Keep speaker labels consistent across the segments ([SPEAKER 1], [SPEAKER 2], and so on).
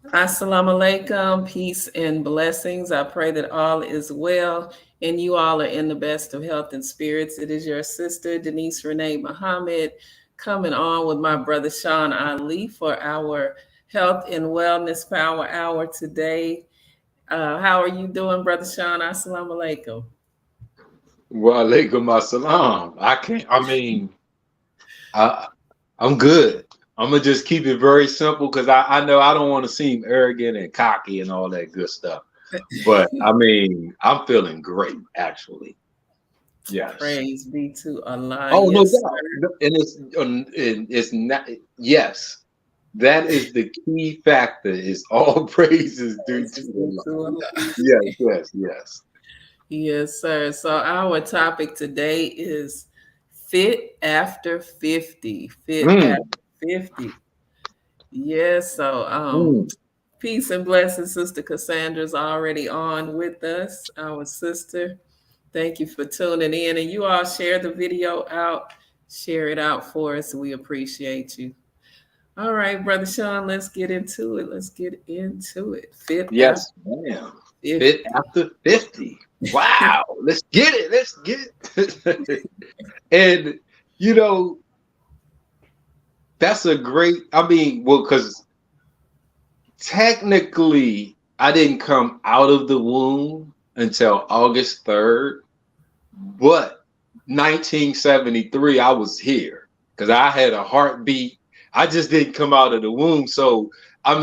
[SPEAKER 1] Assalamu alaikum, peace and blessings. I pray that all is well and you all are in the best of health and spirits. It is your sister, Denise Renee Muhammad, coming on with my brother Sean Ali for our Health and Wellness Power Hour today. How are you doing, brother Sean? Assalamu alaikum.
[SPEAKER 2] Wa alaikum assalam. I I'm good. I'm gonna just keep it very simple because I know I don't want to seem arrogant and cocky and all that good stuff. But I'm feeling great actually. Yes.
[SPEAKER 1] Praise be to Allah.
[SPEAKER 2] Oh, no
[SPEAKER 1] Yes,
[SPEAKER 2] doubt.
[SPEAKER 1] sir.
[SPEAKER 2] And it's not. Yes, that is the key factor. Is all praises due
[SPEAKER 1] Praise
[SPEAKER 2] to
[SPEAKER 1] be
[SPEAKER 2] Allah.
[SPEAKER 1] to Allah.
[SPEAKER 2] Yes, yes, yes.
[SPEAKER 1] Yes, sir. So our topic today is fit after 50. Fit
[SPEAKER 2] Mm,
[SPEAKER 1] after 50. Yes, so
[SPEAKER 2] mm.
[SPEAKER 1] peace and blessings, Sister Cassandra's already on with us, our sister. Thank you for tuning in. And you all share the video out, share it out for us. We appreciate you. All right, Brother Sean, let's get into it. Let's get into it. Fit after
[SPEAKER 2] Yes, ma'am. Fit
[SPEAKER 1] 50.
[SPEAKER 2] after 50. Wow. Let's get it. Let's get it. And you know, that's a great, well, because technically I didn't come out of the womb until August 3rd, but 1973 I was here because I had a heartbeat. I just didn't come out of the womb. So I'm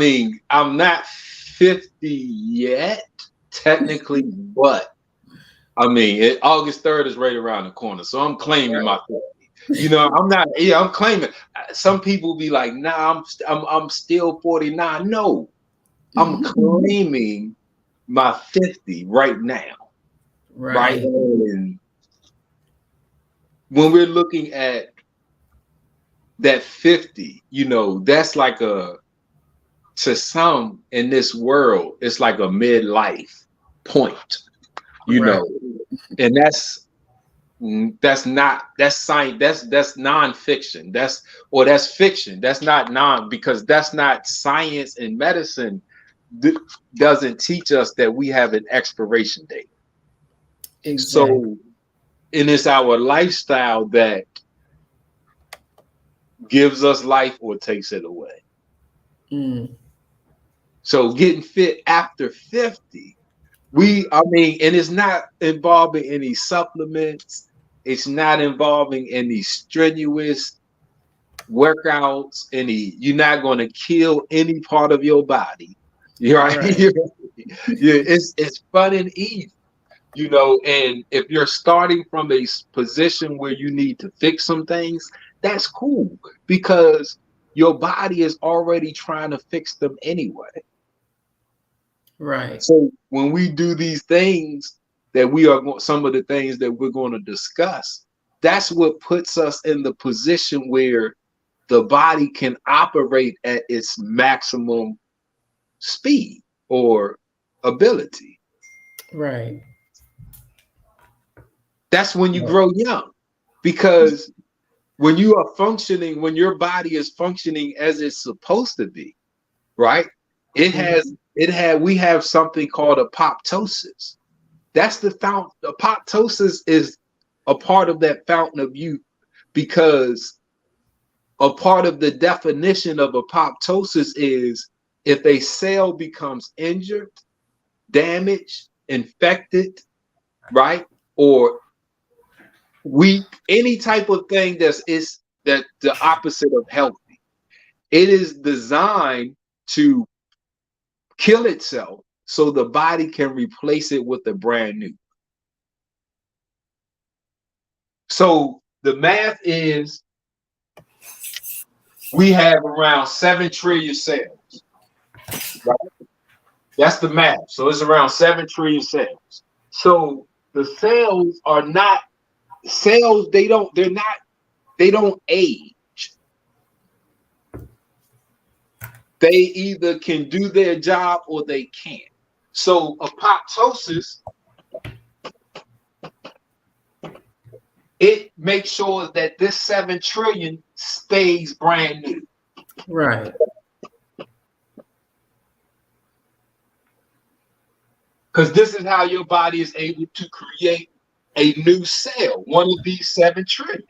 [SPEAKER 2] not 50 yet, technically, but August 3rd is right around the corner. So I'm claiming my 50. I'm not, yeah, I'm claiming. Some people be like, nah, I'm still 49. No, I'm claiming my 50 right now. Right.
[SPEAKER 1] Right.
[SPEAKER 2] And when we're looking at that 50, that's like to some in this world, it's like a midlife point, you
[SPEAKER 1] Right.
[SPEAKER 2] know, and that's science, that's nonfiction, that's fiction, that's not because that's not science, and medicine doesn't teach us that we have an expiration date.
[SPEAKER 1] Exactly.
[SPEAKER 2] So, and it's our lifestyle that gives us life or takes it away.
[SPEAKER 1] Mm.
[SPEAKER 2] So getting fit after 50, and it's not involving any supplements. It's not involving any strenuous workouts. You're not going to kill any part of your body. You're right.
[SPEAKER 1] Right.
[SPEAKER 2] Yeah, it's fun and easy. And if you're starting from a position where you need to fix some things, that's cool because your body is already trying to fix them anyway.
[SPEAKER 1] Right.
[SPEAKER 2] So when we do these things some of the things that we're going to discuss, that's what puts us in the position where the body can operate at its maximum speed or ability.
[SPEAKER 1] Right.
[SPEAKER 2] That's when you grow young, because when your body is functioning as it's supposed to be, right? We have something called apoptosis. That's the fountain. Apoptosis is a part of that fountain of youth, because a part of the definition of apoptosis is if a cell becomes injured, damaged, infected, right? Or weak, any type of thing that the opposite of healthy. It is designed to kill itself so the body can replace it with a brand new. So the math is we have around 7 trillion cells. Right? That's the math. So it's around 7 trillion cells. So the cells are not cells, they don't age. They either can do their job or they can't. So apoptosis, it makes sure that this 7 trillion stays brand new.
[SPEAKER 1] Right.
[SPEAKER 2] Because this is how your body is able to create a new cell, one of these 7 trillion.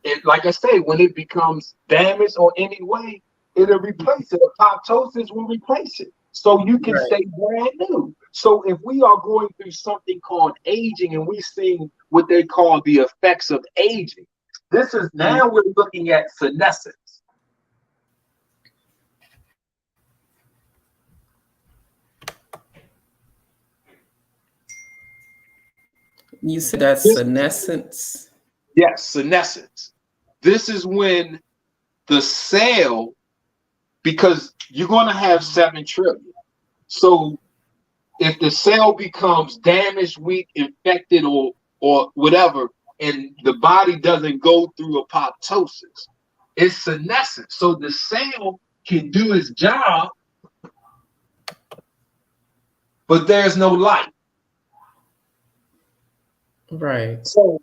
[SPEAKER 2] And like I say, when it becomes damaged or any way, it'll replace it. Apoptosis will replace it. So you can stay brand new. So if we are going through something called aging and we're seeing what they call the effects of aging, this is now we're looking at senescence.
[SPEAKER 1] You said that's senescence?
[SPEAKER 2] Yes, senescence. This is when the cell, because you're going to have 7 trillion. So if the cell becomes damaged, weak, infected, or whatever, and the body doesn't go through apoptosis, it's senescent. So the cell can do its job, but there's no light.
[SPEAKER 1] Right.
[SPEAKER 2] So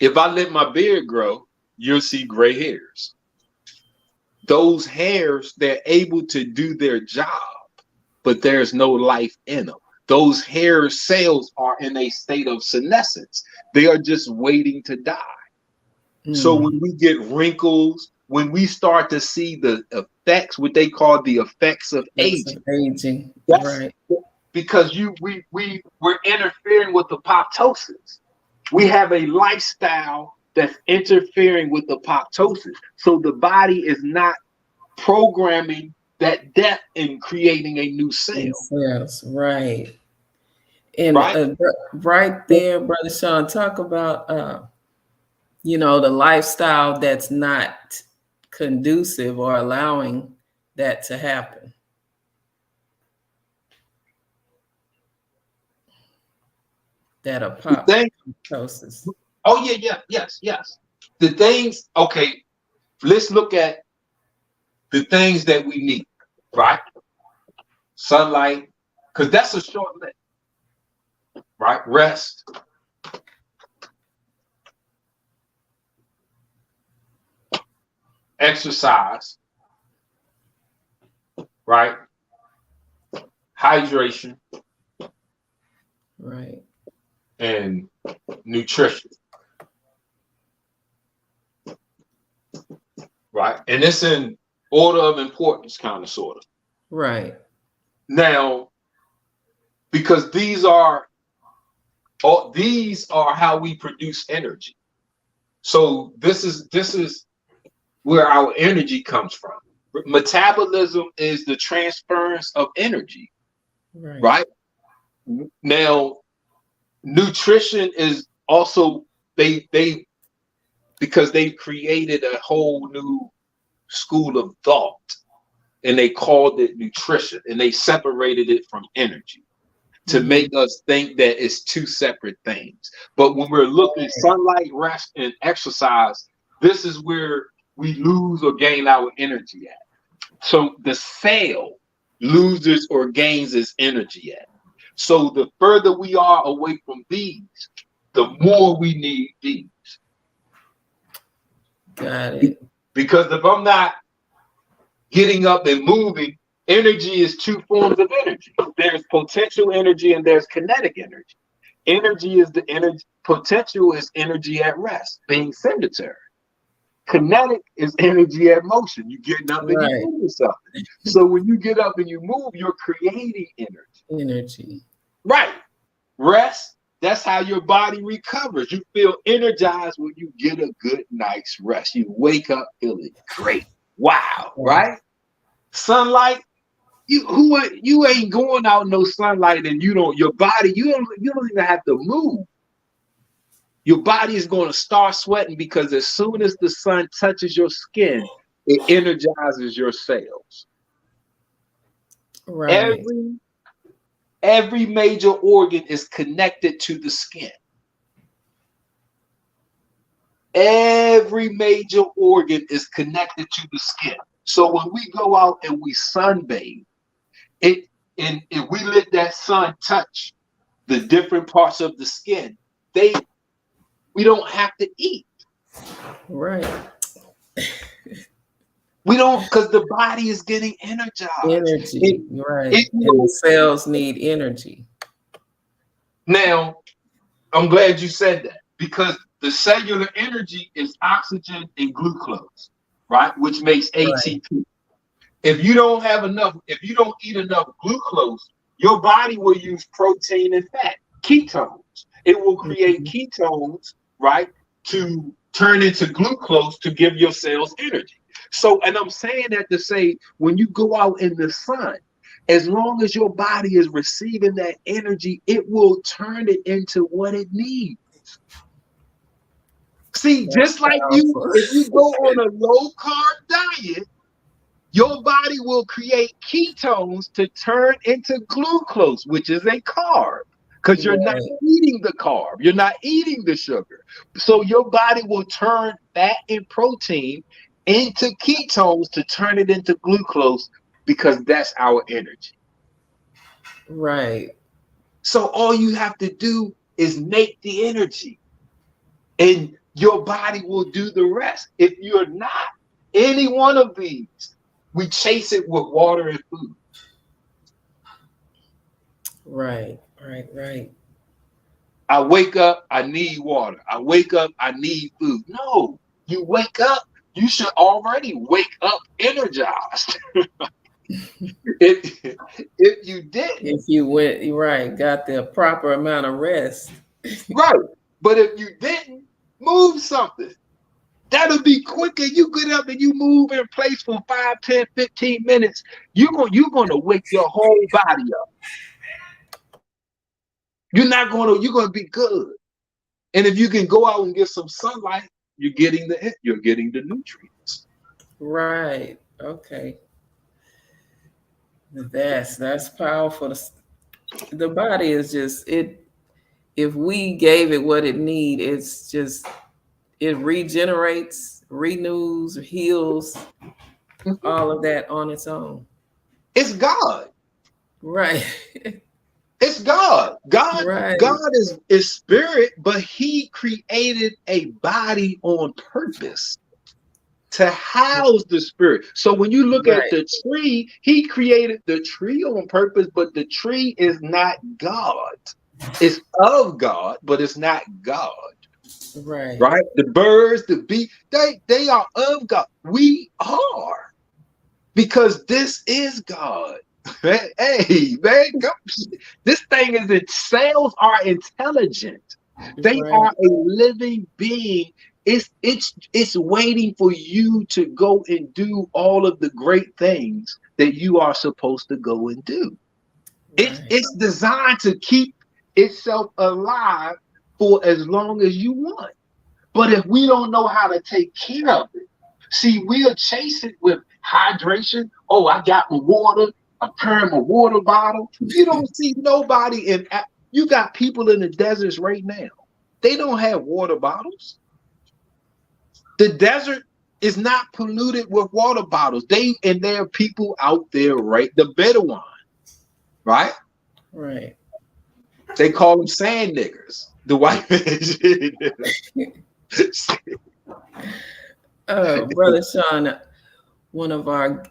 [SPEAKER 2] if I let my beard grow, you'll see gray hairs. Those hairs, they're able to do their job, but there's no life in them. Those hair cells are in a state of senescence. They are just waiting to die. So when we get wrinkles, when we start to see the effects, what they call the effects of aging, that's
[SPEAKER 1] right.
[SPEAKER 2] Because we're interfering with apoptosis. We have a lifestyle that's interfering with apoptosis. So the body is not programming that death and creating a new cell.
[SPEAKER 1] Yes, right. And right there, Brother Sean, talk about the lifestyle that's not conducive or allowing that to happen. That apoptosis.
[SPEAKER 2] Oh yeah, yes. The things, okay, let's look at the things that we need, right? Sunlight, because that's a short list, right? Rest, exercise, right? Hydration,
[SPEAKER 1] right?
[SPEAKER 2] And nutrition, right? And it's in order of importance, kind of, sort of.
[SPEAKER 1] Right.
[SPEAKER 2] Now, because these are how we produce energy. So this is where our energy comes from. Metabolism is the transference of energy, right? Now, nutrition is also because they've created a whole new school of thought, and they called it nutrition, and they separated it from energy to make us think that it's 2 separate things. But when we're looking at sunlight, rest, and exercise, this is where we lose or gain our energy at. So the cell loses or gains its energy at. So the further we are away from these, the more we need these.
[SPEAKER 1] Got it.
[SPEAKER 2] Because if I'm not getting up and moving, energy is 2 forms of energy. There's potential energy and there's kinetic energy. Energy is the energy, potential is energy at rest, being sedentary. Kinetic is energy at motion. You getting up and you moving something. So when you get up and you move, you're creating energy. Right. Rest, that's how your body recovers. You feel energized when you get a good night's rest. You wake up feeling great. Wow. Right? Sunlight, you ain't going out in no sunlight and you don't even have to move. Your body is going to start sweating because as soon as the sun touches your skin, it energizes your cells.
[SPEAKER 1] Right.
[SPEAKER 2] Every major organ is connected to the skin. Every major organ is connected to the skin. So when we go out and we sunbathe, and if we let that sun touch the different parts of the skin, we don't have to eat.
[SPEAKER 1] Right.
[SPEAKER 2] We don't, because the body is getting energized.
[SPEAKER 1] Energy, right.
[SPEAKER 2] It
[SPEAKER 1] And the
[SPEAKER 2] will,
[SPEAKER 1] cells need energy.
[SPEAKER 2] now, I'm glad you said that because the cellular energy is oxygen and glucose, right? Which makes
[SPEAKER 1] Right.
[SPEAKER 2] ATP. If you don't have enough, if you don't eat enough glucose, your body will use protein and fat, ketones. It will create
[SPEAKER 1] Mhm.
[SPEAKER 2] ketones, right, to turn into glucose to give your cells energy. So, and I'm saying that to say, when you go out in the sun, as long as your body is receiving that energy, it will turn it into what it needs. See,
[SPEAKER 1] That's
[SPEAKER 2] just like you,
[SPEAKER 1] powerful.
[SPEAKER 2] if you go on a low carb diet, your body will create ketones to turn into glucose, which is a carb, because you're not
[SPEAKER 1] Right.
[SPEAKER 2] eating the carb, you're not eating the sugar. So your body will turn fat and protein into ketones to turn it into glucose because that's our energy.
[SPEAKER 1] Right.
[SPEAKER 2] So all you have to do is make the energy, and your body will do the rest. If you're not any one of these, we chase it with water and food.
[SPEAKER 1] Right. Right. Right.
[SPEAKER 2] I wake up, I need water. I wake up, I need food. No, you wake up, you should already wake up energized. if you didn't,
[SPEAKER 1] If you went, you're right, got the proper amount of rest.
[SPEAKER 2] right. But if you didn't, move something. That'll be quicker. You get up and you move in place for 5, 10, 15 minutes. You're gonna wake your whole body up. You're gonna be good. And if you can go out and get some sunlight, you're getting the nutrients.
[SPEAKER 1] Right. Okay. That's powerful. The body is just it. If we gave it what it need, it's just it regenerates, renews, heals, all of that on its own.
[SPEAKER 2] It's God.
[SPEAKER 1] Right.
[SPEAKER 2] It's God. God,
[SPEAKER 1] Right.
[SPEAKER 2] God is spirit, but he created a body on purpose to house the spirit. So when you look at
[SPEAKER 1] Right.
[SPEAKER 2] the tree, he created the tree on purpose, but the tree is not God. It's of God, but it's not God.
[SPEAKER 1] Right.
[SPEAKER 2] Right? The birds, the bee, they are of God. We are, because this is God. Hey, man, this thing is it. Cells are intelligent. They are
[SPEAKER 1] Right.
[SPEAKER 2] a living being. It's waiting for you to go and do all of the great things that you are supposed to go and do.
[SPEAKER 1] Right.
[SPEAKER 2] It's designed to keep itself alive for as long as you want. But if we don't know how to take care of it, see, we'll chase it with hydration. Oh, I got my water. I carry my water bottle. You don't see nobody in. You got people in the deserts right now. They don't have water bottles. The desert is not polluted with water bottles. There are people out there, right? The Bedouin, right?
[SPEAKER 1] Right.
[SPEAKER 2] They call them sand niggers. The white man.
[SPEAKER 1] Brother Sean, one of our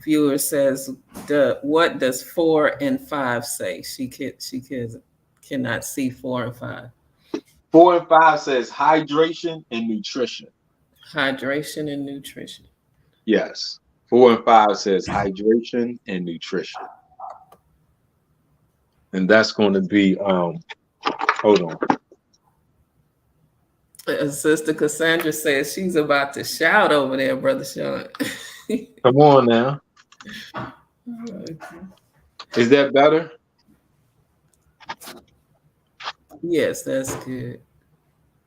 [SPEAKER 1] viewers says, "What does 4 and 5 say?" Cannot see 4 and 5.
[SPEAKER 2] 4 and 5 says hydration and nutrition.
[SPEAKER 1] Hydration and nutrition.
[SPEAKER 2] Yes. 4 and 5 says hydration and nutrition. And that's going to be hold on.
[SPEAKER 1] Sister Cassandra says she's about to shout over there, Brother Sean.
[SPEAKER 2] Come on now.
[SPEAKER 1] Okay.
[SPEAKER 2] Is that better?
[SPEAKER 1] Yes, that's good.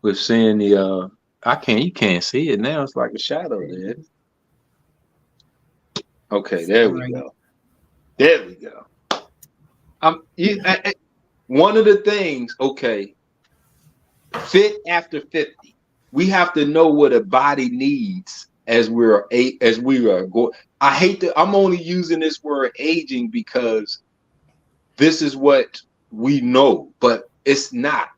[SPEAKER 2] We're seeing the you can't see it now. It's like a shadow there. Okay, there we go. There we go. One of the things, okay, fit after 50. We have to know what a body needs as we are going. I'm only using this word aging because this is what we know, but it's not.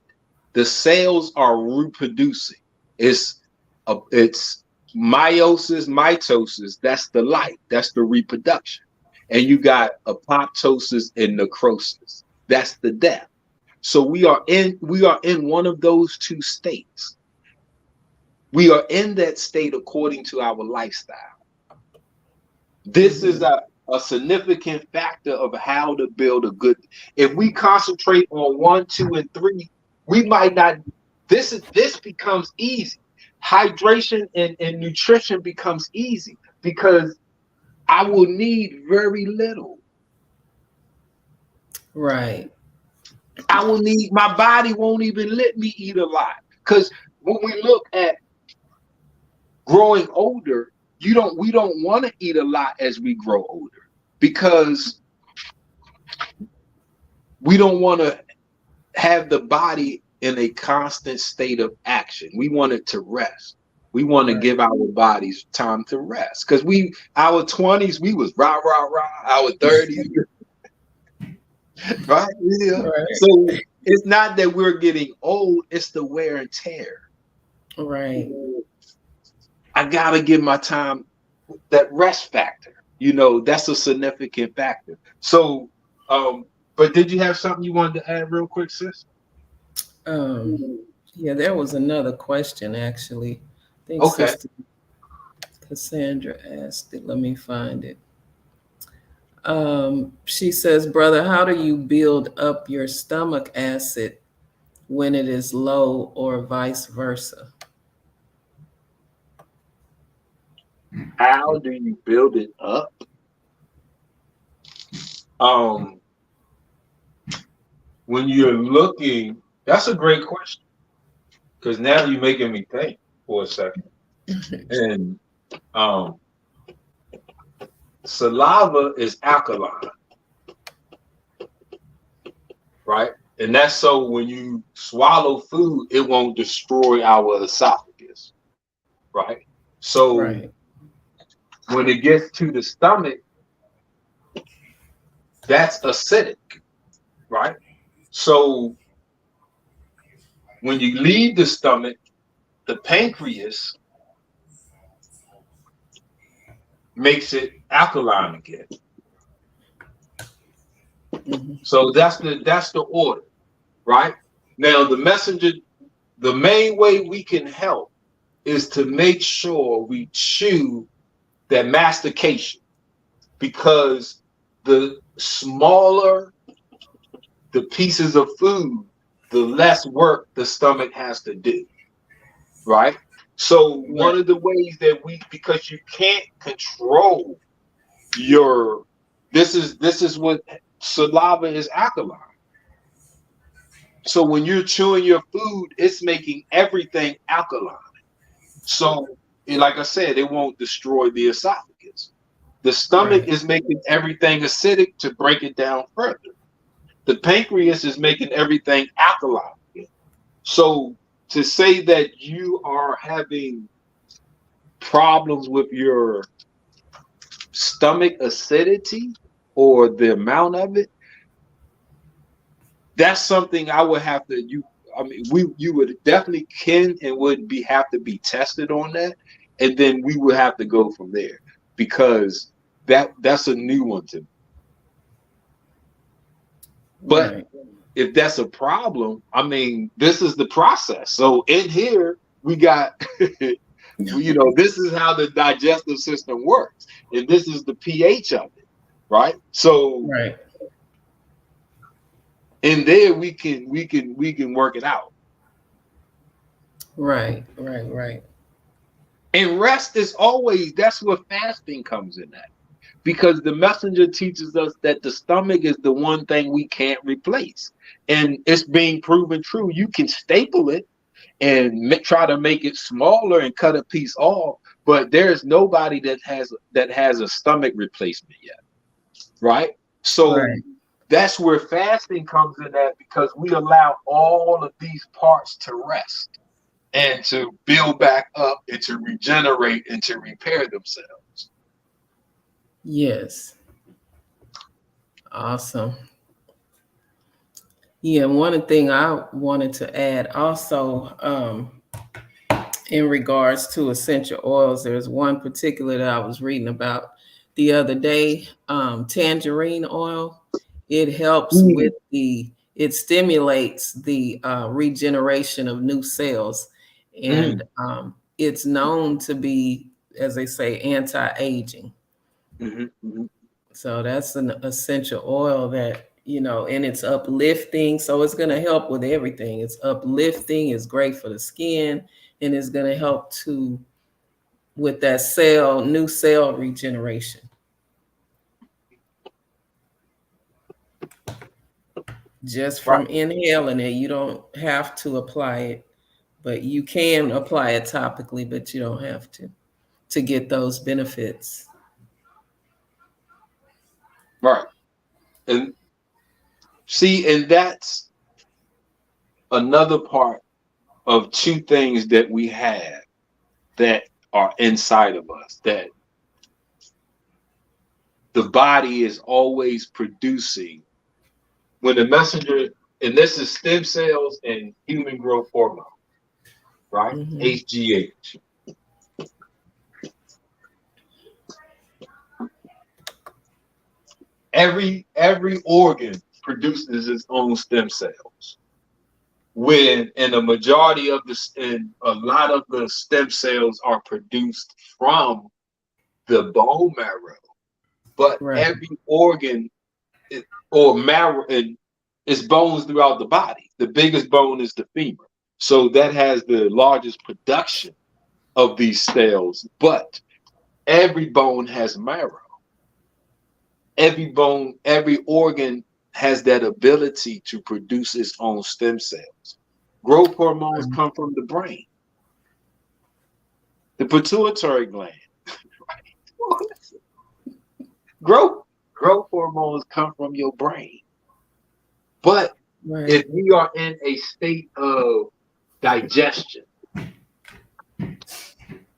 [SPEAKER 2] The cells are reproducing. It's meiosis, mitosis, that's the life, that's the reproduction. And you got apoptosis and necrosis. That's the death. So we are in one of those two states. We are in that state according to our lifestyle. This is a significant factor of how to build a good. If we concentrate on 1, 2, and 3, we might not. This becomes easy. Hydration and nutrition becomes easy because I will need very little.
[SPEAKER 1] Right.
[SPEAKER 2] I will need, my body won't even let me eat a lot. Because when we look at growing older, we don't want to eat a lot as we grow older because we don't want to have the body in a constant state of action. We want it to rest. We want to give our bodies time to rest because our 20s, we was rah, rah, rah, our 30s. Right? Yeah. Right. So it's not that we're getting old, it's the wear and tear.
[SPEAKER 1] Right.
[SPEAKER 2] I gotta give my time that rest factor. That's a significant factor. So, but did you have something you wanted to add real quick, sis?
[SPEAKER 1] Yeah, there was another question actually. I think Sister Cassandra asked it. Let me find it. She says, brother, how do you build up your stomach acid when it is low or vice versa?
[SPEAKER 2] How do you build it up? When you're looking, that's a great question. Because now you're making me think for a second. And saliva is alkaline, right? And that's so when you swallow food, it won't destroy our esophagus, right? So when it gets to the stomach, that's acidic, right? So when you leave the stomach, the pancreas makes it alkaline again. So that's the order, right? Now the main way we can help is to make sure we chew that mastication, because the smaller the pieces of food, the less work the stomach has to do, right? So one of the ways that because you can't control this is what saliva is alkaline. So when you're chewing your food, it's making everything alkaline. So like I said, it won't destroy the esophagus. The stomach is making everything acidic to break it down further. The pancreas is making everything alkaline. So to say that you are having problems with your stomach acidity or the amount of it, that's something I would have to, you would definitely have to be tested on that. And then we would have to go from there, because that's a new one to me. But if that's a problem, this is the process. So in here, we got, this is how the digestive system works. And this is the pH of it, right? So in there, we can work it out.
[SPEAKER 1] Right.
[SPEAKER 2] And rest is always, that's where fasting comes in at. Because the messenger teaches us that the stomach is the one thing we can't replace. And it's being proven true. You can staple it and try to make it smaller and cut a piece off, but there's nobody that has a stomach replacement yet, right? So that's where fasting comes in at, because we allow all of these parts to rest and to build back up and to regenerate and to repair themselves.
[SPEAKER 1] Yes. Awesome. Yeah, one thing I wanted to add also, in regards to essential oils, there's one particular that I was reading about the other day, tangerine oil. It helps with it stimulates the regeneration of new cells. And it's known to be, as they say, anti-aging. So that's an essential oil that, and it's uplifting. So it's going to help with everything. It's uplifting, it's great for the skin, and it's going to help with that new cell regeneration. Just from inhaling it, you don't have to apply it, but you can apply it topically, but you don't have to get those benefits.
[SPEAKER 2] Right. And see, and that's another part of two things that we have that are inside of us, that the body is always producing. When the messenger, and this is stem cells and human growth hormone, right? HGH. Every organ produces its own stem cells. And a majority of a lot of the stem cells are produced from the bone marrow, but every organ or marrow, and it's bones throughout the body. The biggest bone is the femur, so that has the largest production of these cells. But every bone has marrow. Every bone, every organ has that ability to produce its own stem cells. Growth hormones come from the brain, the pituitary gland. Growth hormones come from your brain. But if we are in a state of digestion,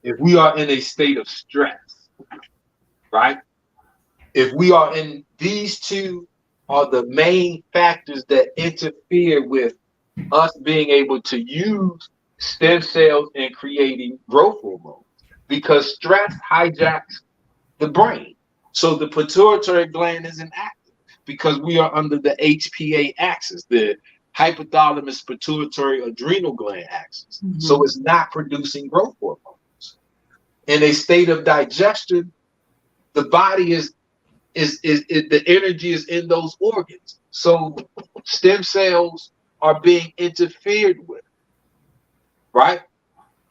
[SPEAKER 2] if we are in a state of stress, right? If we are in, these two are the main factors that interfere with us being able to use stem cells in creating growth hormones, because stress hijacks the brain. So the pituitary gland isn't active because we are under the HPA axis, the hypothalamus pituitary adrenal gland axis. So it's not producing growth hormones. In a state of digestion, the body is the energy is in those organs. So stem cells are being interfered with. Right?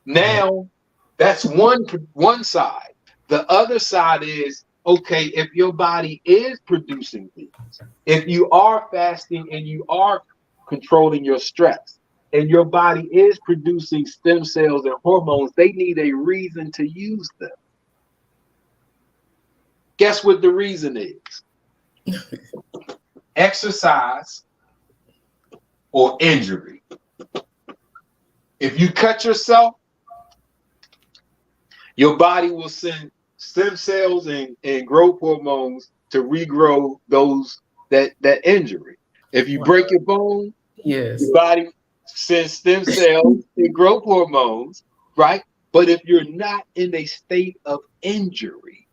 [SPEAKER 2] Now, that's one side. The other side is, okay, if your body is producing these, if you are fasting and you are controlling your stress, and your body is producing stem cells and hormones, they need a reason to use them. Guess what the reason is? Exercise or injury. If you cut yourself, your body will send stem cells and growth hormones to regrow that injury. If you break your bone, your body sends stem cells and growth hormones, right? But if you're not in a state of injury,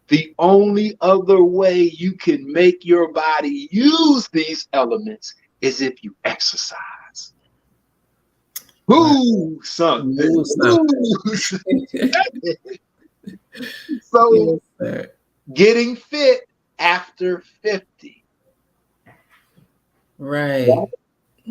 [SPEAKER 2] the only other way you can make your body use these elements is if you exercise. Ooh, son. So getting fit after 50.
[SPEAKER 1] Right.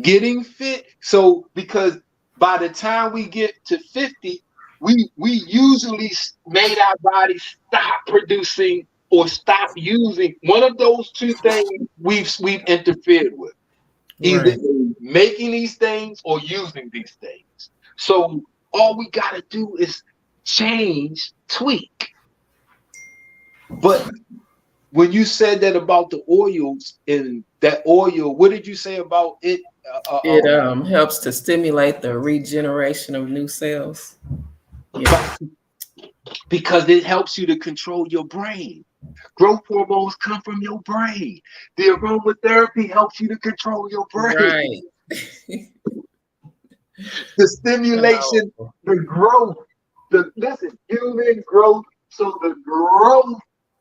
[SPEAKER 2] Getting fit. So because by the time we get to 50, we usually made our body stop producing or stop using. One of those two things we've interfered with. Either making these things or using these things. So all we got to do is change, tweak. But when you said that about the oils, and that oil, what did you say about it?
[SPEAKER 1] It helps to stimulate the regeneration of new cells.
[SPEAKER 2] Yeah. Because it helps you to control your brain. Growth hormones come from your brain. The aromatherapy helps you to control your brain.
[SPEAKER 1] Right.
[SPEAKER 2] The stimulation, the growth, human growth. So the growth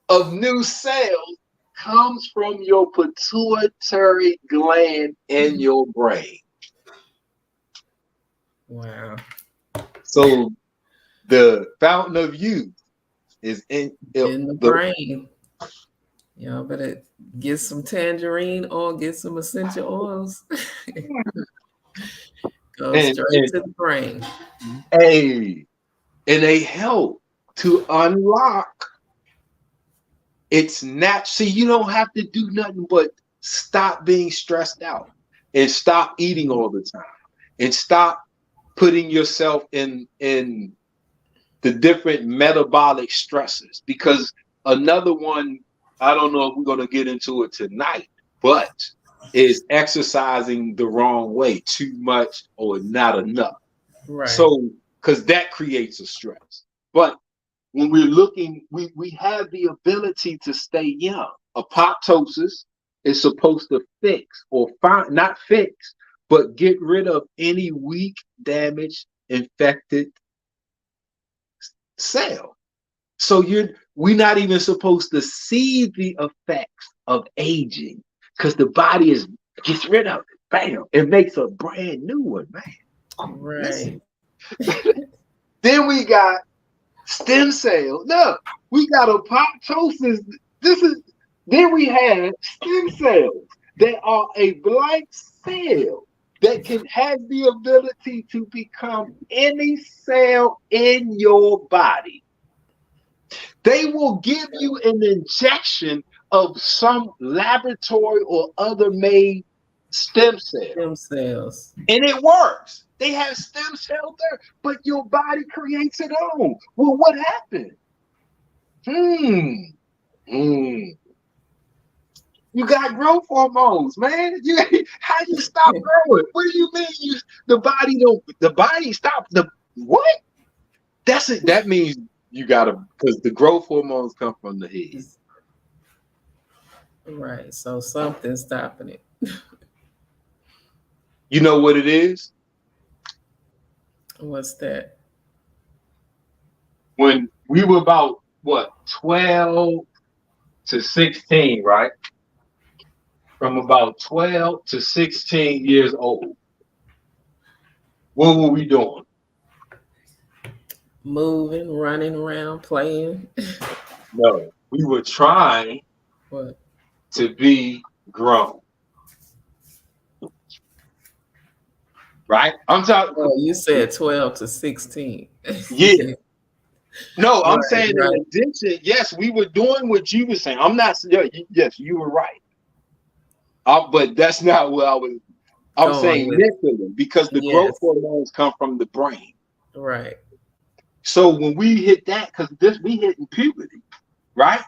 [SPEAKER 2] of new cells comes from your pituitary gland in your brain.
[SPEAKER 1] Wow.
[SPEAKER 2] So the fountain of youth is in
[SPEAKER 1] the brain. Y'all better get some tangerine or get some essential oils. Go straight to the brain.
[SPEAKER 2] And they help to unlock its natural. See, you don't have to do nothing but stop being stressed out and stop eating all the time and stop putting yourself in the different metabolic stresses. Because another one, I don't know if we're going to get into it tonight, but is exercising the wrong way, too much or not enough.
[SPEAKER 1] Right.
[SPEAKER 2] So, because that creates a stress. But when we're looking, we have the ability to stay young. Apoptosis is supposed to fix or not fix, but get rid of any weak, damaged, infected cell. So we're not even supposed to see the effects of aging because the body gets rid of it. Bam! It makes a brand new one, man.
[SPEAKER 1] Right.
[SPEAKER 2] Then we got stem cells. No, we got apoptosis. Then we have stem cells that are a blank cell that can have the ability to become any cell in your body. They will give you an injection of some laboratory or other made stem cell.
[SPEAKER 1] Stem cells.
[SPEAKER 2] And it works. They have stem cells there, but your body creates it own. Well, what happened? You got growth hormones, man. How you stop growing? What do you mean the body stop the what? That's it. That means you gotta, because the growth hormones come from the head.
[SPEAKER 1] Right. So something's stopping it.
[SPEAKER 2] You know what it is?
[SPEAKER 1] What's that?
[SPEAKER 2] When we were about 12 to 16, right? From about 12 to 16 years old, what were we doing?
[SPEAKER 1] Moving, running around, playing.
[SPEAKER 2] No, we were trying to be grown. Right? I'm talking.
[SPEAKER 1] Oh, you said 12 to 16.
[SPEAKER 2] Yeah. No, I'm saying in addition, yes, we were doing what you were saying. I'm not. Yes, you were right. But that's not what I was. I'm saying mentally, because the growth hormones come from the brain.
[SPEAKER 1] Right.
[SPEAKER 2] So when we hit that, because we hitting puberty, right?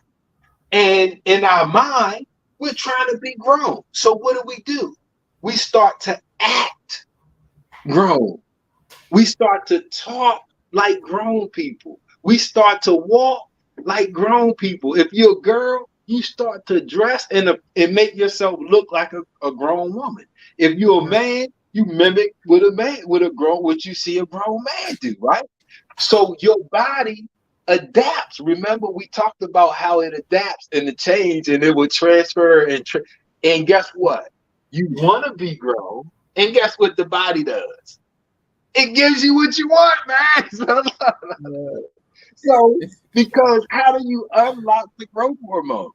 [SPEAKER 2] And in our mind, we're trying to be grown. So what do? We start to act grown. We start to talk like grown people. We start to walk like grown people. If you're a girl, you start to dress and make yourself look like a grown woman. If you're a man, you mimic what you see a grown man do, right? So your body adapts. Remember, we talked about how it adapts and the change, and it will transfer and guess what? You want to be grown, and guess what the body does? It gives you what you want, man. So, because how do you unlock the growth hormones?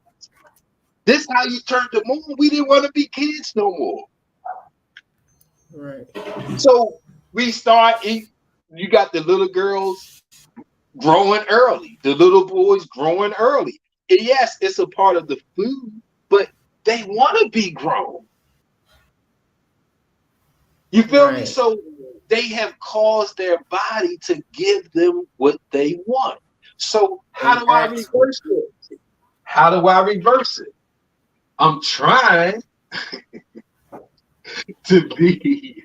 [SPEAKER 2] This is how you turn the moon. We didn't want to be kids no more.
[SPEAKER 1] Right.
[SPEAKER 2] So we start. You got the little girls growing early, the little boys growing early. And yes, it's a part of the food, but they want to be grown. You feel me? So they have caused their body to give them what they want. So how do I reverse it? How do I reverse it? I'm trying to be.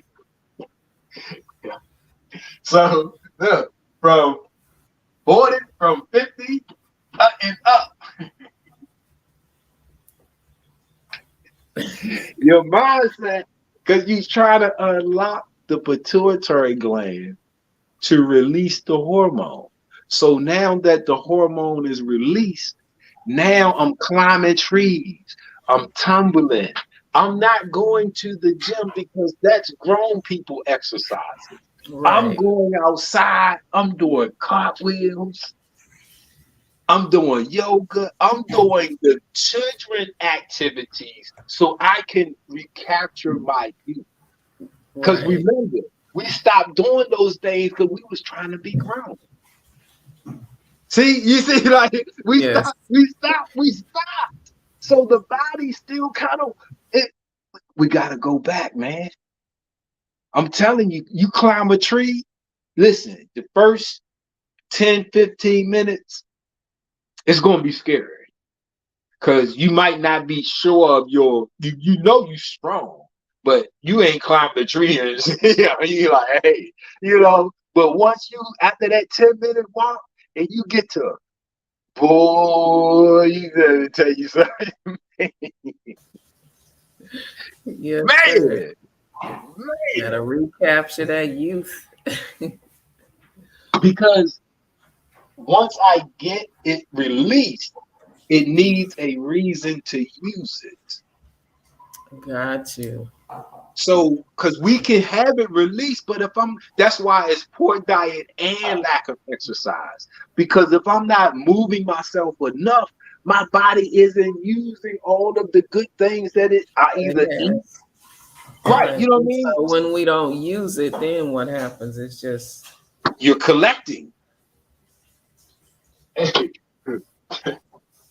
[SPEAKER 2] So look, from 40, from 50 up and up. Your mindset, because you're trying to unlock the pituitary gland to release the hormone. So now that the hormone is released, now I'm climbing trees, I'm tumbling. I'm not going to the gym because that's grown people exercising. I'm
[SPEAKER 1] Right.
[SPEAKER 2] going outside, I'm doing cartwheels, I'm doing yoga, I'm doing the children activities so I can recapture my youth. Because
[SPEAKER 1] Right.
[SPEAKER 2] remember, we stopped doing those things because we was trying to be grown. See, you see, like
[SPEAKER 1] Yes.
[SPEAKER 2] we stopped. So the body still kind of it. We gotta go back, man. I'm telling you, you climb a tree. Listen, the first 10, 15 minutes, it's gonna be scary. Cause you might not be sure of you know you strong, but you ain't climbed the tree and you like, hey, but once you after that 10-minute walk and you get to boy, you gotta tell you something.
[SPEAKER 1] Yes, sir.
[SPEAKER 2] Man,
[SPEAKER 1] Gotta recapture that youth.
[SPEAKER 2] because once I get it released, it needs a reason to use it.
[SPEAKER 1] Got you.
[SPEAKER 2] So, because we can have it released, but that's why it's poor diet and lack of exercise. Because if I'm not moving myself enough, my body isn't using all of the good things that I either eat.
[SPEAKER 1] Yes.
[SPEAKER 2] Right,
[SPEAKER 1] Right.
[SPEAKER 2] you know what I
[SPEAKER 1] And
[SPEAKER 2] mean?
[SPEAKER 1] so when we don't use it, then what happens? It's just
[SPEAKER 2] You're collecting.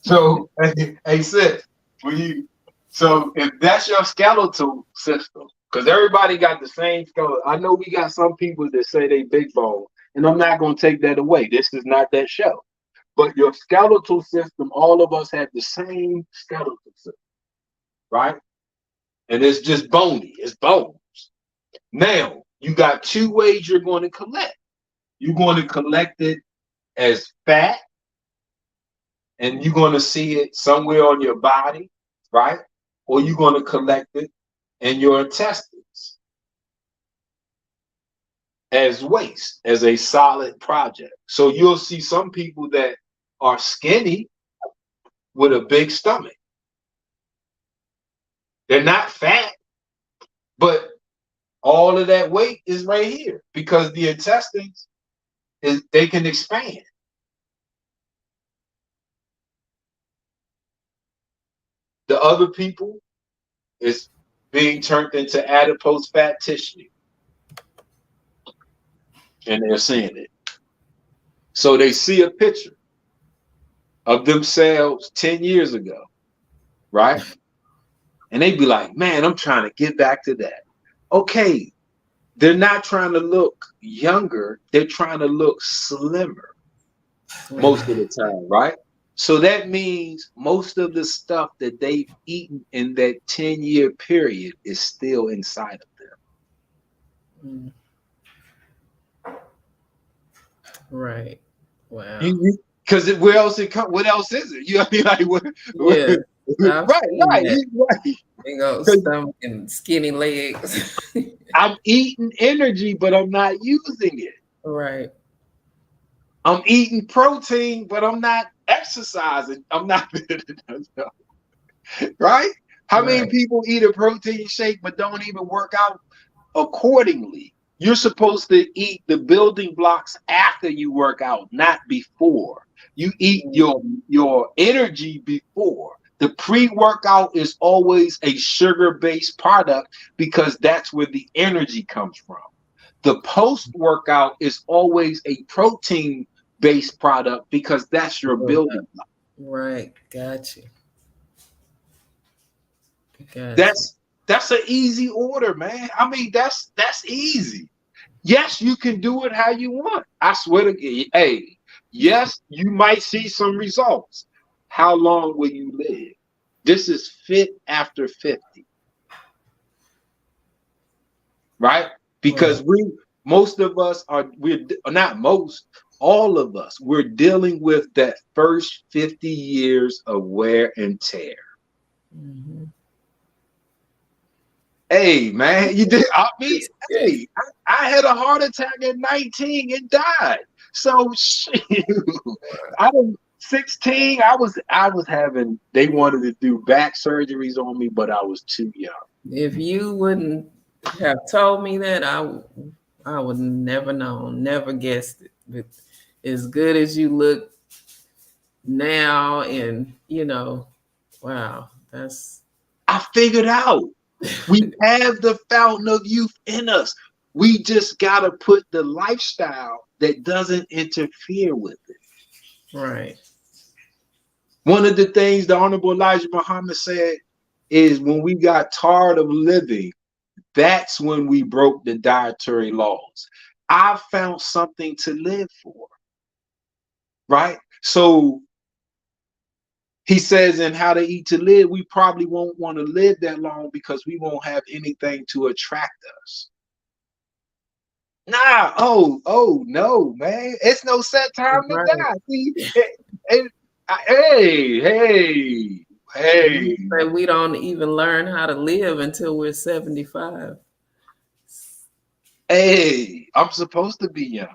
[SPEAKER 2] So, hey, sis, so if that's your skeletal system, because everybody got the same skeleton. I know we got some people that say they big bone, and I'm not going to take that away. This is not that show. But your skeletal system, all of us have the same skeletal system, right? And it's just bony, it's bones. Now, you got two ways you're going to collect. You're going to collect it as fat, and you're going to see it somewhere on your body, right? Or you're going to collect it in your intestines as waste, as a solid project. So you'll see some people that are skinny with a big stomach. They're not fat, but all of that weight is right here because the intestines they can expand. The other people is being turned into adipose fat tissue, and they're seeing it. So they see a picture of themselves 10 years ago, right? And they be like, man, I'm trying to get back to that. Okay, they're not trying to look younger, they're trying to look slimmer most of the time, right? So that means most of the stuff that they've eaten in that 10-year period is still inside of them.
[SPEAKER 1] right. Wow.
[SPEAKER 2] Because where else it come? What else is it? You know what I mean? Like,
[SPEAKER 1] Yeah.
[SPEAKER 2] right.
[SPEAKER 1] Big old stomach and skinny legs.
[SPEAKER 2] I'm eating energy, but I'm not using it.
[SPEAKER 1] Right.
[SPEAKER 2] I'm eating protein, but I'm not exercising. I'm not right. How many people eat a protein shake but don't even work out accordingly? You're supposed to eat the building blocks after you work out, not before. You eat your energy before. The pre-workout is always a sugar-based product because that's where the energy comes from. The post-workout is always a protein-based product because that's your building block.
[SPEAKER 1] Right. Got you.
[SPEAKER 2] That's an easy order, man. I mean, that's easy. Yes, you can do it how you want. I swear to you, hey, yes, you might see some results. How long will you live? This is fit after 50. Right? Because most of us we're not most, all of us, we're dealing with that first 50 years of wear and tear.
[SPEAKER 1] Mm-hmm.
[SPEAKER 2] Hey, man, you did. Hey, I had a heart attack at 19 and died. So, shoot, I was 16. I was having. They wanted to do back surgeries on me, but I was too young.
[SPEAKER 1] If you wouldn't have told me that, I would never known, never guessed it. But as good as you look now, and wow, that's
[SPEAKER 2] I figured out we have the fountain of youth in us. We just gotta put the lifestyle that doesn't interfere with it.
[SPEAKER 1] right.
[SPEAKER 2] One of the things the Honorable Elijah Muhammad said is when we got tired of living, that's when we broke the dietary laws. I found something to live for, right? So he says in How to Eat to Live, we probably won't want to live that long because we won't have anything to attract us. Nah, oh no, man. It's no set time to
[SPEAKER 1] Right.
[SPEAKER 2] die. See, hey.
[SPEAKER 1] But we don't even learn how to live until we're 75.
[SPEAKER 2] Hey, I'm supposed to be young.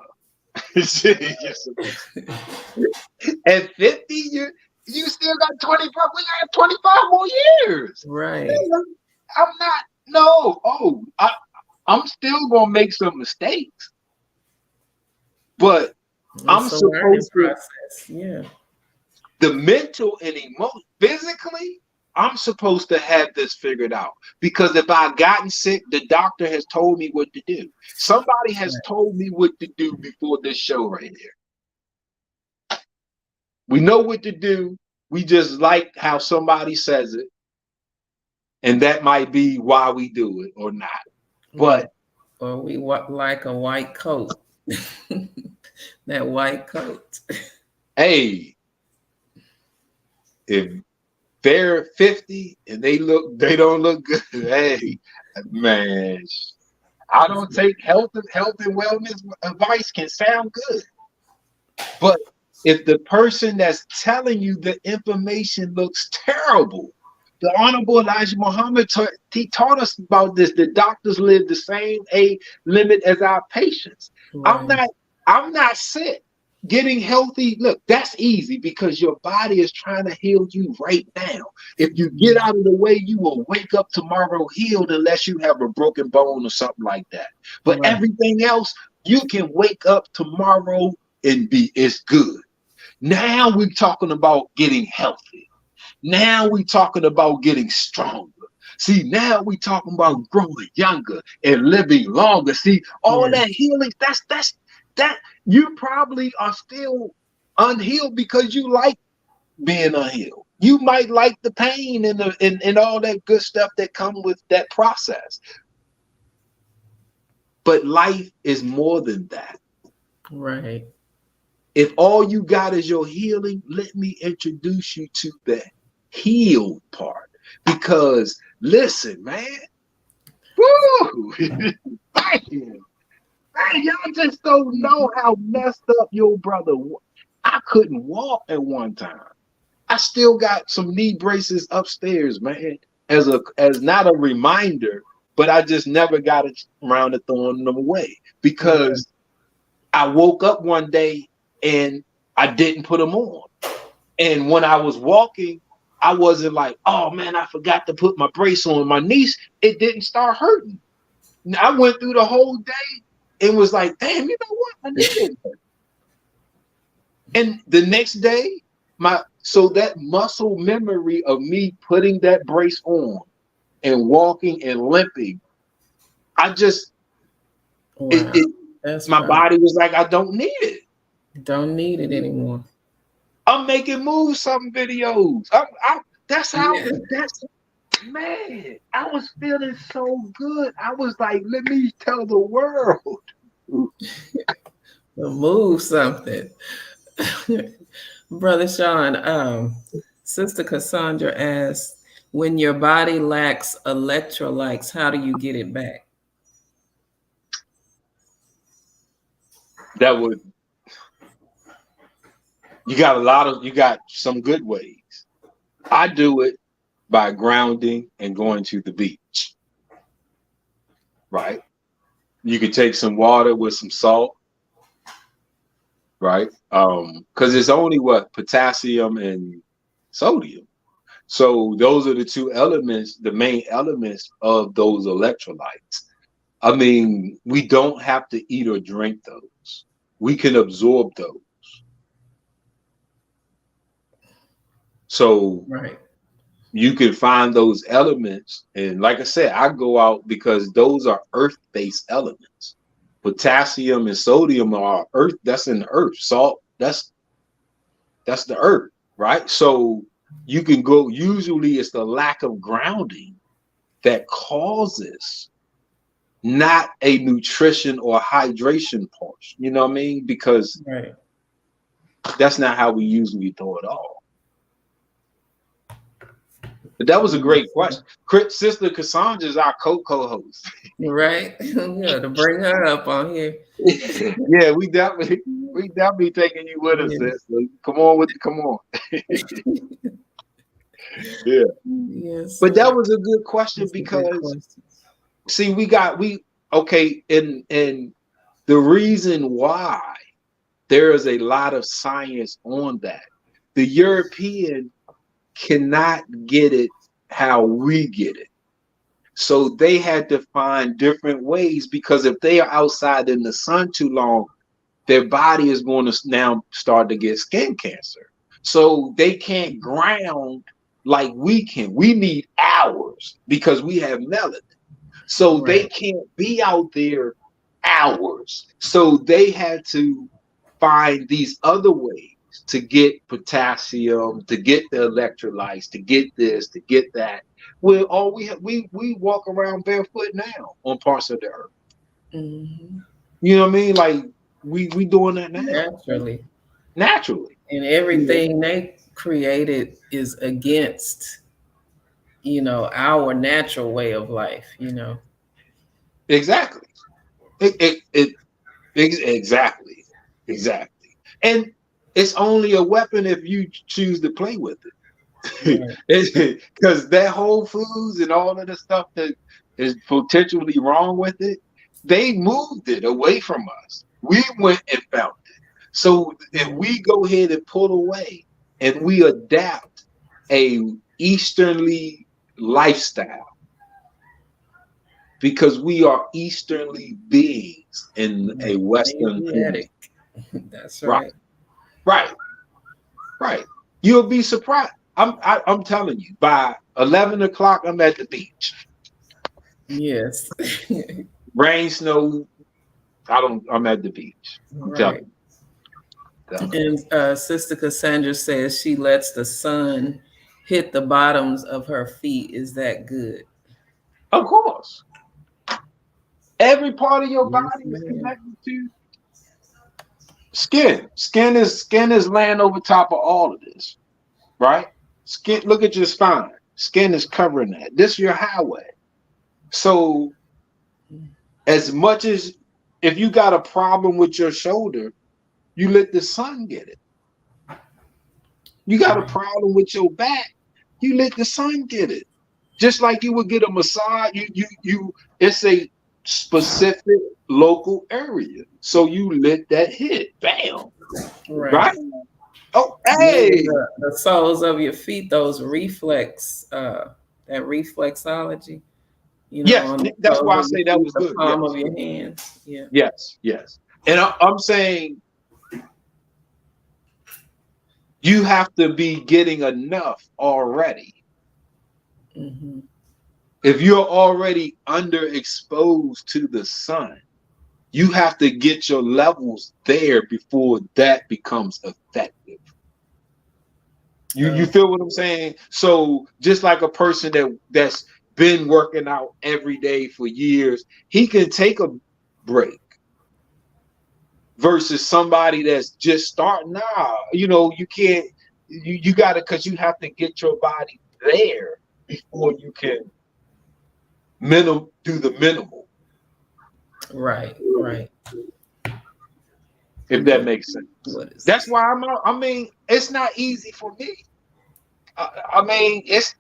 [SPEAKER 2] At 50, you still got 25. We got 25 more years.
[SPEAKER 1] Right.
[SPEAKER 2] I'm not. No. Oh, I'm still gonna make some mistakes, but I'm
[SPEAKER 1] It's a
[SPEAKER 2] supposed
[SPEAKER 1] learning
[SPEAKER 2] to.
[SPEAKER 1] process. Yeah.
[SPEAKER 2] The mental and emotional, physically, I'm supposed to have this figured out because if I've gotten sick, the doctor has told me what to do. Somebody has told me what to do before this show right here. We know what to do. We just like how somebody says it. And that might be why we do it or not. But
[SPEAKER 1] or we like a white coat. That white coat.
[SPEAKER 2] hey, if they're 50 and they don't look good, hey, man, I don't take health and wellness advice can sound good. But if the person that's telling you the information looks terrible, the Honorable Elijah Muhammad he taught us about this. The doctors live the same age limit as our patients.
[SPEAKER 1] Right.
[SPEAKER 2] I'm not sick. Getting healthy, look, that's easy because your body is trying to heal you right now. If you get out of the way, you will wake up tomorrow healed unless you have a broken bone or something like that. But
[SPEAKER 1] Right.
[SPEAKER 2] everything else, you can wake up tomorrow and it's good. Now we're talking about getting healthy. Now we're talking about getting stronger. See, now we're talking about growing younger and living longer. See, all that healing, that you probably are still unhealed because you like being unhealed. You might like the pain and all that good stuff that come with that process. But life is more than that.
[SPEAKER 1] Right.
[SPEAKER 2] If all you got is your healing, let me introduce you to the healed part. Because listen, man, woo, man, y'all just don't know how messed up your brother was. I couldn't walk at one time. I still got some knee braces upstairs, man, as not a reminder, but I just never got around to throwing them away because I woke up one day and I didn't put them on. And when I was walking, I wasn't like, oh man, I forgot to put my brace on. My knees, it didn't start hurting. I went through the whole day and was like, damn, you know what? My knee didn't hurt. And the next day, so that muscle memory of me putting that brace on and walking and limping, I just my body was like, I don't need it.
[SPEAKER 1] Don't need it anymore.
[SPEAKER 2] I'm making move some videos. That's how man, I was feeling so good. I was like, let me tell the world.
[SPEAKER 1] Move something. Brother Sean, Sister Cassandra asked, when your body lacks electrolytes, how do you get it back?
[SPEAKER 2] You got some good ways. I do it by grounding and going to the beach. right? You could take some water with some salt, right? Because it's only what, potassium and sodium. So those are the two elements, the main elements of those electrolytes. I mean, we don't have to eat or drink those. We can absorb those. So
[SPEAKER 1] Right.
[SPEAKER 2] you can find those elements. And like I said, I go out because those are earth-based elements. Potassium and sodium are earth, that's in the earth. Salt, that's the earth, right? So you can go, usually it's the lack of grounding that causes not a nutrition or hydration portion. You know what I mean? Because
[SPEAKER 1] Right.
[SPEAKER 2] that's not how we usually throw it off. But that was a great question. Sister Cassandra is our co-host.
[SPEAKER 1] Right. Yeah, to bring her up on here.
[SPEAKER 2] Yeah, we definitely taking you with us, sis. So come on. Yeah.
[SPEAKER 1] Yes.
[SPEAKER 2] But that was a good question because see, and the reason why there is a lot of science on that. The European cannot get it how we get it. So they had to find different ways, because if they are outside in the sun too long, their body is going to now start to get skin cancer. So they can't ground like we can. We need hours because we have melanin. So they can't be out there hours. So they had to find these other ways to get potassium, to get the electrolytes, to get this, to get that. Well, all we walk around barefoot now on parts of the earth.
[SPEAKER 1] Mm-hmm.
[SPEAKER 2] You know what I mean? Like we doing that now. Naturally.
[SPEAKER 1] And everything they created is against, our natural way of life,
[SPEAKER 2] Exactly. Exactly. And it's only a weapon if you choose to play with it. Because that Whole Foods and all of the stuff that is potentially wrong with it, they moved it away from us. We went and found it. So if we go ahead and pull away and we adapt a Easternly lifestyle, because we are Easternly beings in a Western planet.
[SPEAKER 1] That's right.
[SPEAKER 2] Right. You'll be surprised. I'm telling you, by 11 o'clock, I'm at the beach.
[SPEAKER 1] Yes.
[SPEAKER 2] Rain, snow, I'm at the beach. I'm telling
[SPEAKER 1] you. And Sister Cassandra says she lets the sun hit the bottoms of her feet. Is that good?
[SPEAKER 2] Of course. Every part of your body is connected to skin. Skin is laying over top of all of this, right? Skin. Look at your spine. Skin is covering that. This is your highway. So, as much as if you got a problem with your shoulder, you let the sun get it. You got a problem with your back, you let the sun get it. Just like you would get a massage, it's a specific local area. So you let that hit. Bam. Right? Oh, hey.
[SPEAKER 1] The soles of your feet, those reflex, that reflexology.
[SPEAKER 2] Yes, that's why I say that was good.
[SPEAKER 1] The palm of your hands. Yeah.
[SPEAKER 2] Yes. And I'm saying you have to be getting enough already.
[SPEAKER 1] Mm-hmm.
[SPEAKER 2] If you're already underexposed to the sun, you have to get your levels there before that becomes effective. You feel what I'm saying? So just like a person that's been working out every day for years, he can take a break. Versus somebody that's just starting out, you can't. You got to, because you have to get your body there before you can do the minimal.
[SPEAKER 1] Right.
[SPEAKER 2] If that makes sense. That's why I mean, it's not easy for me. I mean, it's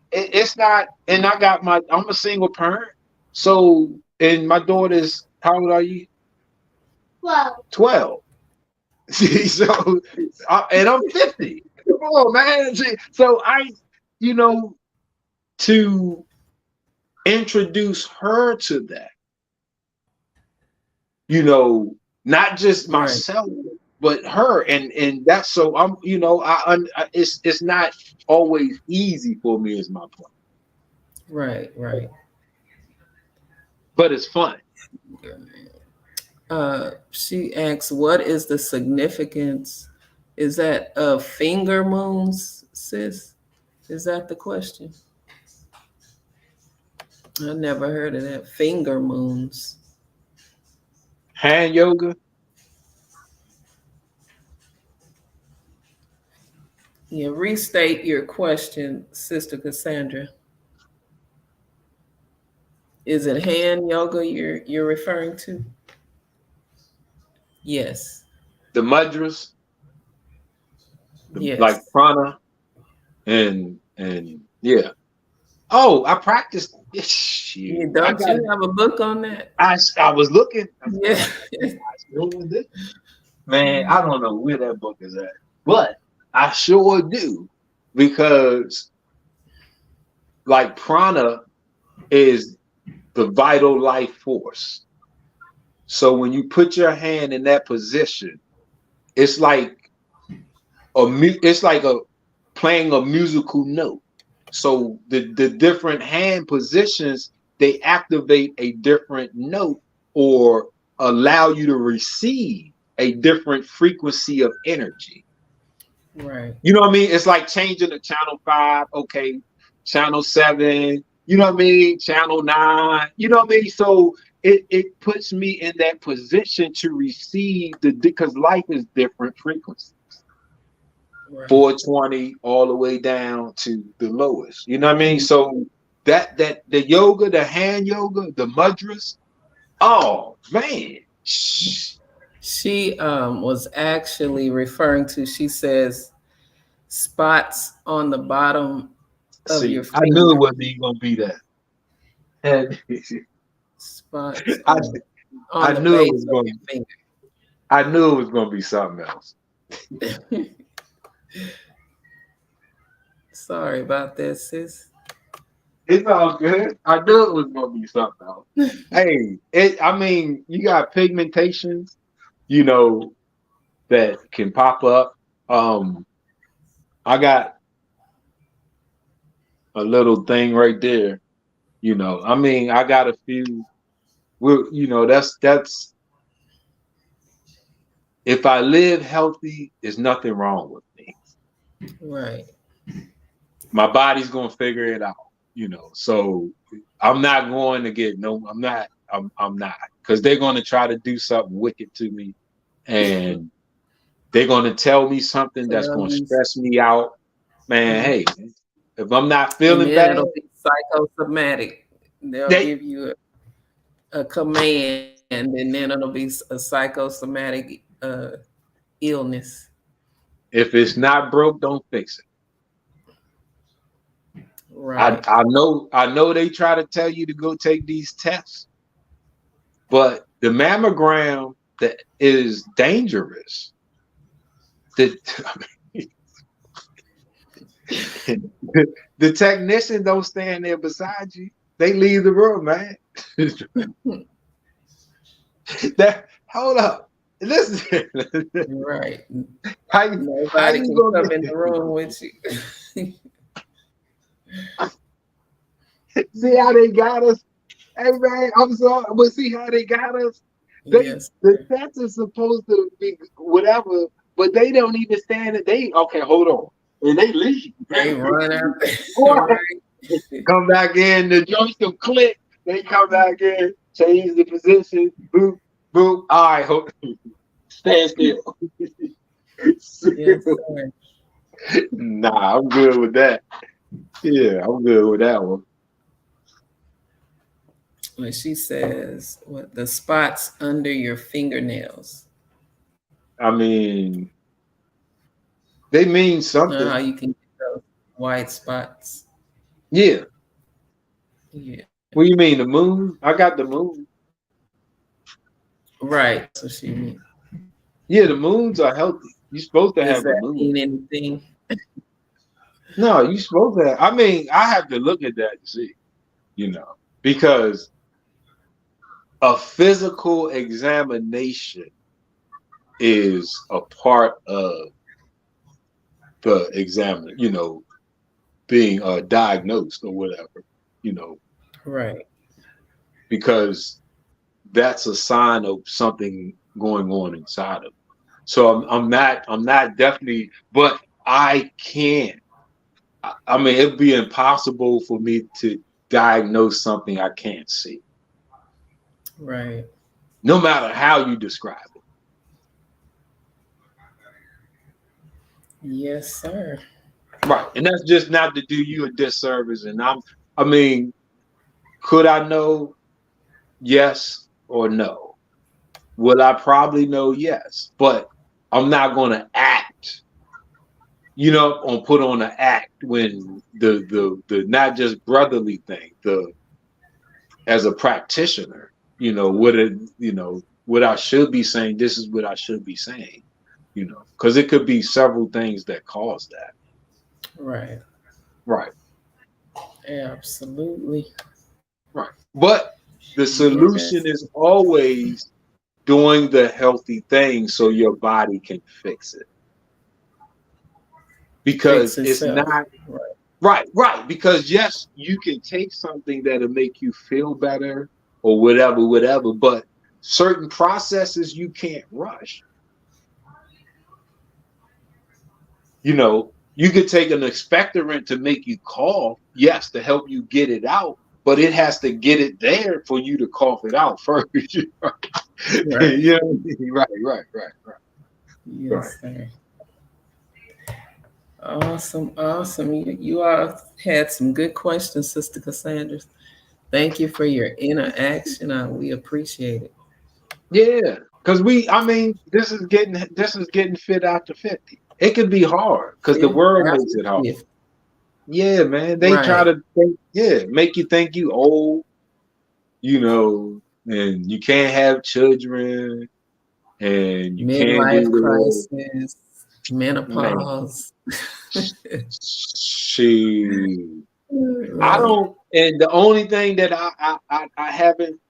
[SPEAKER 2] not, and I'm a single parent, so and my daughter's, how old are you? 12. So, and I'm 50. Come on, man. So you know, to introduce her to that, you know, not just myself, but her, and that's, so I'm, you know, it's not always easy for me, is my point.
[SPEAKER 1] Right.
[SPEAKER 2] But it's fun.
[SPEAKER 1] She asks, what is the significance? Is that of finger moons, sis? Is that the question? I never heard of that. Finger moons.
[SPEAKER 2] Hand yoga.
[SPEAKER 1] Yeah, restate your question, Sister Cassandra. Is it hand yoga you're referring to? Yes.
[SPEAKER 2] The mudras.
[SPEAKER 1] Yes.
[SPEAKER 2] Like prana. And yeah. Oh, I practiced.
[SPEAKER 1] Shit. Don't you have a book on that?
[SPEAKER 2] I was looking.
[SPEAKER 1] Yeah.
[SPEAKER 2] Man, I don't know where that book is at, but I sure do, because like prana is the vital life force. So when you put your hand in that position, it's like playing a musical note. So the different hand positions, they activate a different note or allow you to receive a different frequency of energy.
[SPEAKER 1] Right.
[SPEAKER 2] You know what I mean? It's like changing the channel 5, okay, channel 7, you know what I mean? Channel 9, you know what I mean? So it puts me in that position to receive because life is different frequencies. Right. 420 all the way down to the lowest. You know what I mean? So that the yoga, the hand yoga, the mudras, oh man.
[SPEAKER 1] She was actually referring to, she says, spots on the bottom of your finger.
[SPEAKER 2] I knew it wasn't even gonna be that.
[SPEAKER 1] Spots
[SPEAKER 2] I knew it was gonna be. I knew it was gonna be something else.
[SPEAKER 1] Sorry about that, sis.
[SPEAKER 2] It's all good. I knew it was gonna be something else. Hey, I mean, you got pigmentations, you know, that can pop up. I got a little thing right there, you know. I mean, I got a few. You know, that's if I live healthy, there's nothing wrong with me.
[SPEAKER 1] Right.
[SPEAKER 2] My body's gonna figure it out, you know. So I'm not going to get I'm not, because they're gonna try to do something wicked to me, and they're gonna tell me something that's gonna stress me out. Man, hey, if I'm not feeling bad,
[SPEAKER 1] it'll be psychosomatic. They'll give you a command, and then it'll be a psychosomatic illness.
[SPEAKER 2] If it's not broke, don't fix it.
[SPEAKER 1] Right.
[SPEAKER 2] I know they try to tell you to go take these tests, but the mammogram that is dangerous. The technician don't stand there beside you. They leave the room, man. Hold up. Listen.
[SPEAKER 1] Right.
[SPEAKER 2] Nobody
[SPEAKER 1] can come in the room with you.
[SPEAKER 2] See how they got us? Hey man, I'm sorry, but see how they got us?
[SPEAKER 1] Yes.
[SPEAKER 2] The test is supposed to be whatever, but they don't even stand it. Okay, hold on. And they leave.
[SPEAKER 1] They run out.
[SPEAKER 2] Right. Come back in, the joints will click. They come back in, change the position, boop, boop. All right, stand still.
[SPEAKER 1] Yes,
[SPEAKER 2] nah, I'm good with that. Yeah, I'm good with that one.
[SPEAKER 1] When she says, "What the spots under your fingernails?"
[SPEAKER 2] I mean, they mean something.
[SPEAKER 1] How you can get those white spots?
[SPEAKER 2] Yeah.
[SPEAKER 1] Yeah.
[SPEAKER 2] What do you mean, the moon? I got the moon.
[SPEAKER 1] Right. So she mean.
[SPEAKER 2] Yeah, the moons are healthy. You're supposed to
[SPEAKER 1] Does
[SPEAKER 2] have a
[SPEAKER 1] that
[SPEAKER 2] moon.
[SPEAKER 1] mean anything?
[SPEAKER 2] No, you're supposed to have, I mean, I have to look at that to see, because a physical examination is a part of the examiner, being diagnosed or whatever,
[SPEAKER 1] Right.
[SPEAKER 2] because that's a sign of something going on inside of me. So I'm not definitely, but I can't. I mean, it'd be impossible for me to diagnose something I can't see,
[SPEAKER 1] Right.
[SPEAKER 2] no matter how you describe it.
[SPEAKER 1] Yes, sir.
[SPEAKER 2] Right. And that's just not to do you a disservice. And I mean, could I know? Yes or no? Will I probably know? Yes. But I'm not going to act, on put on an act when the not just brotherly thing, as a practitioner, what I should be saying, this is what I should be saying, because it could be several things that cause that.
[SPEAKER 1] Right.
[SPEAKER 2] Right.
[SPEAKER 1] Absolutely.
[SPEAKER 2] Right. But the solution
[SPEAKER 1] Yes.
[SPEAKER 2] is always doing the healthy thing so your body can fix it. Because
[SPEAKER 1] Fix
[SPEAKER 2] it's
[SPEAKER 1] itself.
[SPEAKER 2] not
[SPEAKER 1] Right.
[SPEAKER 2] right. Because yes, you can take something that'll make you feel better or whatever, but certain processes you can't rush. You could take an expectorant to make you cough, yes, to help you get it out, but it has to get it there for you to cough it out first. Right. Right.
[SPEAKER 1] Yes, sir. Awesome. You all had some good questions, Sister Cassandra. Thank you for your interaction. We appreciate it.
[SPEAKER 2] Yeah, because this is getting fit after 50. It could be hard because the
[SPEAKER 1] Yeah,
[SPEAKER 2] world makes it hard.
[SPEAKER 1] absolutely.
[SPEAKER 2] Yeah, man. They try
[SPEAKER 1] Right.
[SPEAKER 2] to make you think you old, and you can't have children and you can't
[SPEAKER 1] Midlife
[SPEAKER 2] do
[SPEAKER 1] crisis,
[SPEAKER 2] the man.
[SPEAKER 1] menopause.
[SPEAKER 2] I
[SPEAKER 1] Right.
[SPEAKER 2] don't, and the only thing that I haven't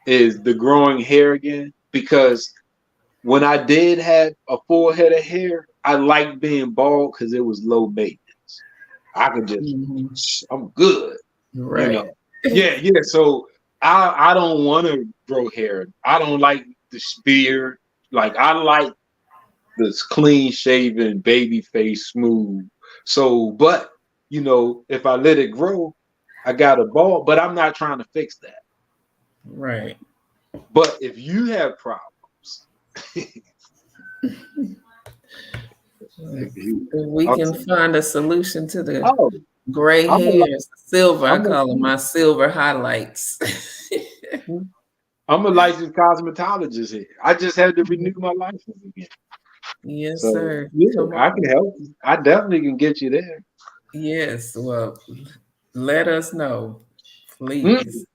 [SPEAKER 2] is the growing hair again, because when I did have a full head of hair, I liked being bald because it was low maintenance. I could
[SPEAKER 1] Mhm.
[SPEAKER 2] I'm good,
[SPEAKER 1] Right.
[SPEAKER 2] Yeah. So I don't want to grow hair. I don't like the beard. Like I like this clean shaven, baby face, smooth. So, but if I let it grow, I got a bald. But I'm not trying to fix that.
[SPEAKER 1] Right.
[SPEAKER 2] But if you have problems,
[SPEAKER 1] We can find a solution to the
[SPEAKER 2] oh,
[SPEAKER 1] gray
[SPEAKER 2] I'm a,
[SPEAKER 1] hairs, silver. I
[SPEAKER 2] I'm a,
[SPEAKER 1] call them my silver highlights.
[SPEAKER 2] I'm a licensed cosmetologist here. I just had to renew my license again.
[SPEAKER 1] Yes,
[SPEAKER 2] So
[SPEAKER 1] sir.
[SPEAKER 2] yeah,
[SPEAKER 1] Come
[SPEAKER 2] I
[SPEAKER 1] on.
[SPEAKER 2] can help you. I definitely can get you there.
[SPEAKER 1] Yes. Well, let us know,
[SPEAKER 2] Mm.
[SPEAKER 1] please.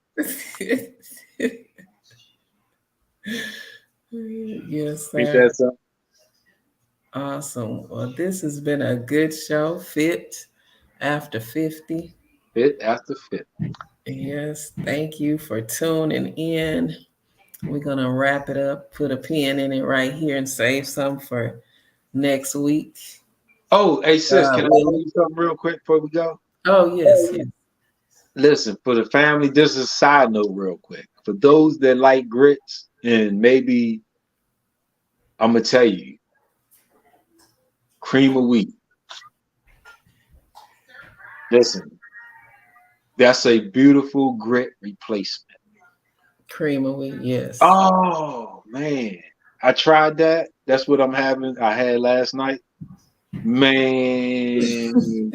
[SPEAKER 1] Yes,
[SPEAKER 2] Ain't
[SPEAKER 1] sir.
[SPEAKER 2] that something?
[SPEAKER 1] Awesome. Well, this has been a good show. Fit after 50.
[SPEAKER 2] Fit after fit.
[SPEAKER 1] Yes. Thank you for tuning in. We're going to wrap it up, put a pin in it right here, and save some for next week.
[SPEAKER 2] Oh, hey sis, can I tell
[SPEAKER 1] Willie.
[SPEAKER 2] you something real quick before we go?
[SPEAKER 1] Oh, yes.
[SPEAKER 2] Listen, for the family, this is a side note real quick. For those that like grits, and maybe I'm gonna tell you, cream of wheat. Listen, that's a beautiful grit replacement.
[SPEAKER 1] Cream of wheat, yes.
[SPEAKER 2] Oh man, I tried that. That's what I'm having. I had last night. Man,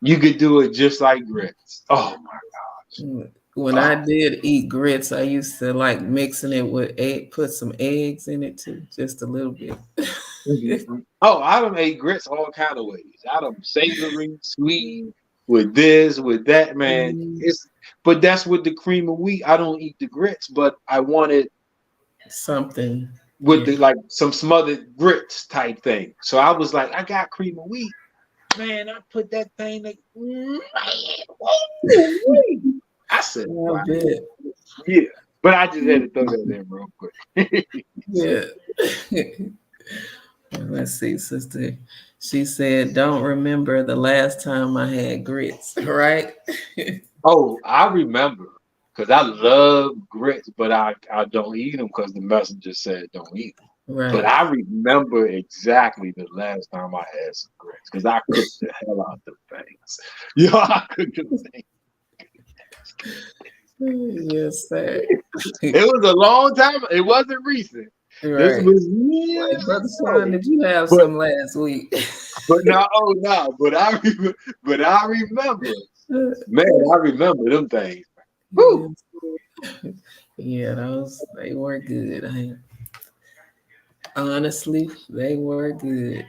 [SPEAKER 2] you could do it just like grits. Oh my gosh.
[SPEAKER 1] When I did eat grits, I used to like mixing it with egg, put some eggs in it too, just a little bit.
[SPEAKER 2] Oh, I done ate grits all kind of ways. I done savory, sweet, with this, with that, man. But that's with the cream of wheat. I don't eat the grits, but I wanted
[SPEAKER 1] Something
[SPEAKER 2] with the, like some smothered grits type thing. So I was like, I got cream of wheat. Man, I put that thing like, man, woo-wee. I said, wow.
[SPEAKER 1] I bet.
[SPEAKER 2] Yeah. But I just had to throw that in real quick.
[SPEAKER 1] Yeah. Let's see, sister. She said, don't remember the last time I had grits, right?
[SPEAKER 2] Oh, I remember. Because I love grits, but I don't eat them because the messenger said don't eat them.
[SPEAKER 1] Right.
[SPEAKER 2] But I remember exactly the last time I had some grits because I cooked the hell out of the things. Yeah, I cooked them things.
[SPEAKER 1] Yes, sir.
[SPEAKER 2] It was a long time. It wasn't recent.
[SPEAKER 1] Right.
[SPEAKER 2] This was
[SPEAKER 1] Like, Brother Sean, did you have
[SPEAKER 2] but,
[SPEAKER 1] some last week?
[SPEAKER 2] But no, oh no. But I remember. Man, I remember them things. Woo.
[SPEAKER 1] Yeah, they were good. Honestly, they were good.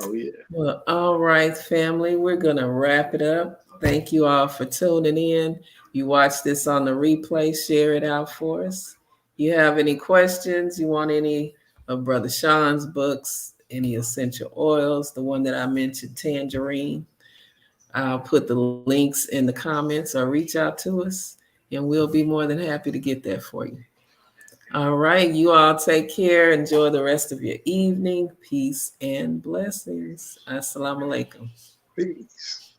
[SPEAKER 2] Oh yeah.
[SPEAKER 1] Well, all right, family, we're gonna wrap it up. Thank you all for tuning in. You watch this on the replay, share it out for us. You have any questions? You want any of Brother Sean's books, any essential oils, the one that I mentioned, Tangerine? I'll put the links in the comments or reach out to us, and we'll be more than happy to get that for you. All right, you all take care. Enjoy the rest of your evening. Peace and blessings. Assalamu alaikum.
[SPEAKER 2] Peace.